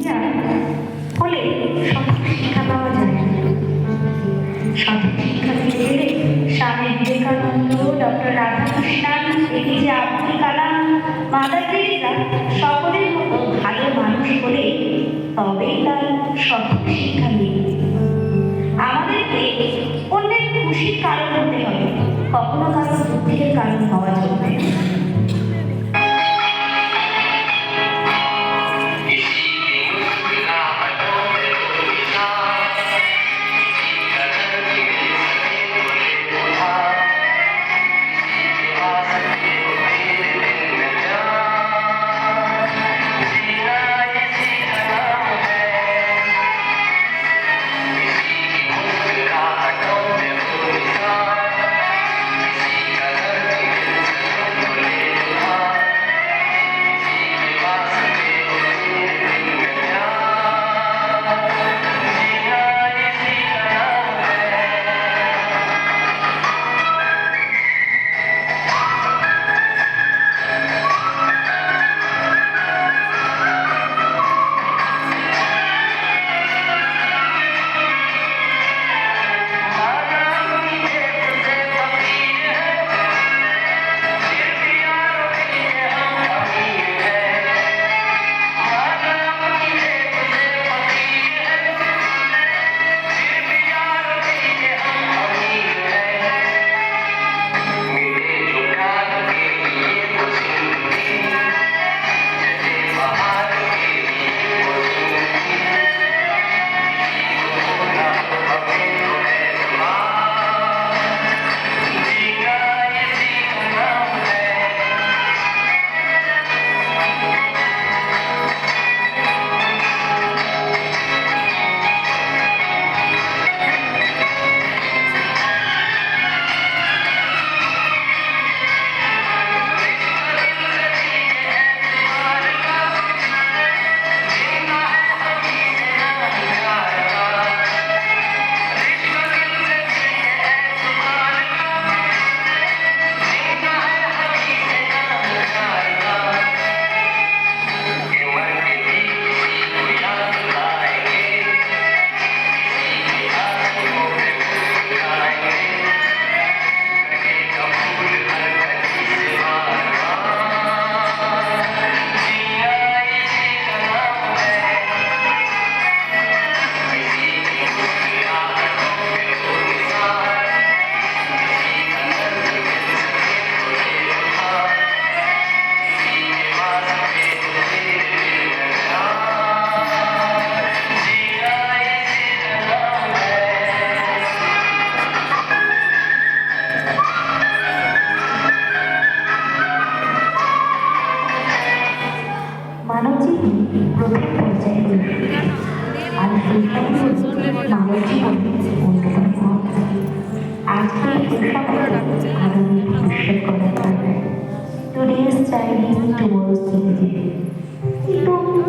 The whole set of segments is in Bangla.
না হলে সঠিক শিক্ষা পাওয়া যায় না। সঠিক শিক্ষা দিতে গেলে Swami Vivekananda, doctor Radhakrishnan, APJ Abdul Kalam, mother Teresa সকলের মতো ভালো মানুষ হলে তবেই তার সঠিক শিক্ষা মিলবে। আমাদেরকে অন্যের খুশির কারণ হতে হবে, কখনো কারো দুঃখের কারণ হওয়া চলবে না।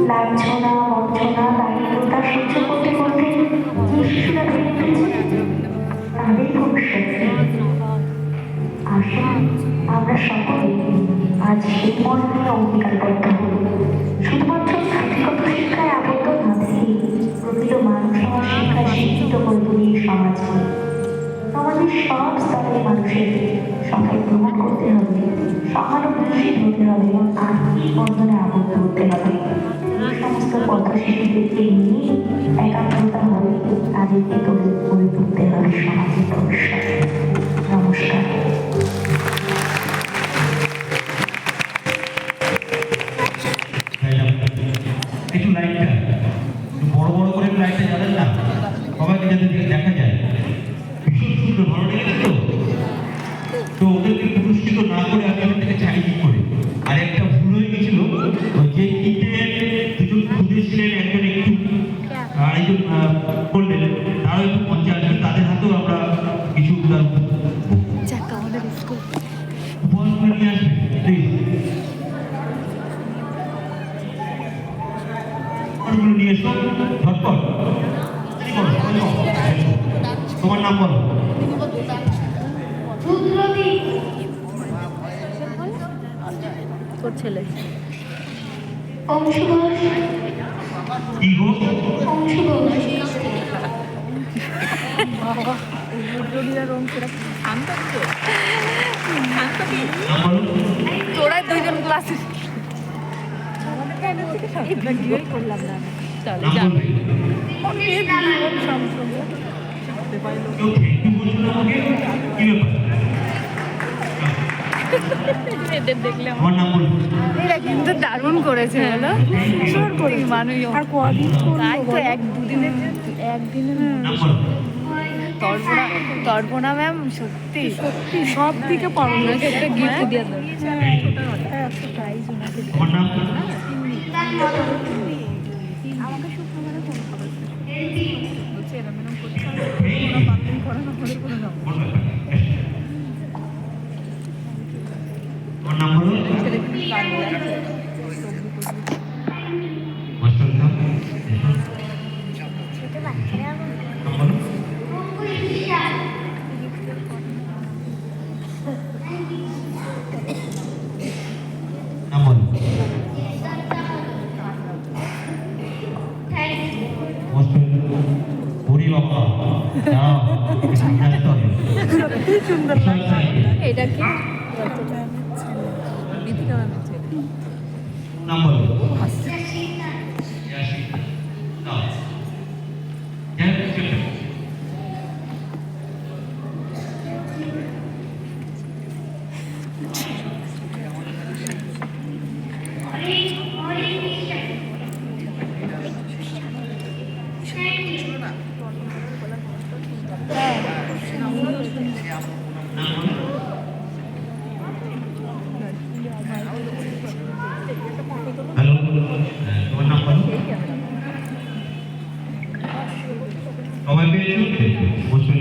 লাঞ্ছনা, বঞ্চনা, দারিদ্রতা সহ্য করতে করতে যে শিশুরা বেড়ে উঠেছে তাদের ভবিষ্যৎ আসুন আমরা সকলে আজ সেই মর্মে অঙ্গীকারবদ্ধ হব। শুধুমাত্র পুঁথিগত শিক্ষায় আবদ্ধ না থেকে প্রকৃত মানুষ হওয়ার শিক্ষায় শিক্ষিত করে তুলি সমাজকে। সমাজের সব স্তরের মানুষের সফল গ্রহণ করতে হবে, সহানুভূতিশীল হতে হবে এবং আর্থিক বন্ধনে আবদ্ধ হতে হবে। এই সমস্ত পথ শিশুদেরকে নিয়ে একাগ্রতা হবে, তাদেরকে গড়ে তুলতে হবে সমাজের ভবিষ্যৎ। নমস্কার। একটু লাইটটা বড় বড় করে লাইটটা জ্বালেন না, সবাইকে যাতে দেখা যায়। ভীষণ সুন্দর, ভালো লেগেছে তো ওদেরকে পুরস্কৃত না করে আমি ওদের থেকে ছাড়িয়ে করি। আর একটা ভুল হয়ে গেছিল, যে তিনটে দুজন খুদে ছিলেন, একজন একটু আরেকজন করলেন, তারাও একটু পঞ্চে আসবে, তাদের হাতেও আমরা কিছু উপহার নিয়ে আসবে প্লিজ। নিয়ে এসো ঝটপট। তোমার নাম বলো। ছেলে অংশগ্রহণ কি গো? নাম বলো। তোরা দুইজন ক্লাসে করলাম না নাম বলবে। কেউ thank you বলছো না আমাকে? কি ব্যাপার? এদের দেখলে আমার নাম বলবে। এরা কিন্তু দারুণ করেছে বলো সুন্দর করে মানুষ আর কদিন তাই তো এক দুদিনের একদিনের নাম বলো। তর্পণা ম্যাম সত্যি সত্যি সব দিকে পারো ওনাকে একটা গিফট দিয়ে দাও একটা প্রাইজ ওনাকে আমার নাম আমাকে শুক্রবারে ফোন করেছে বলছে এরম এরম করছে ওরা পারতেন করে না করে করে দাও বলবে। আমার নাম বলো। ছেলে কিন্তু কাঁদবে যাচ্ছে মাস্টার নাম। নাম বলো। নাম বলো। মাস্টার ওরে বাবা দাও জানতে হবে। সুন্দর লাগছে। এটা কি বিধিকা ম্যামের ছেলে নাম বলো। আসছে নাও। হ্যাঁ, চলো। নাম বলো। হ্যালো, তোমার নাম বলো। সবাই পেয়েছো? বসবে।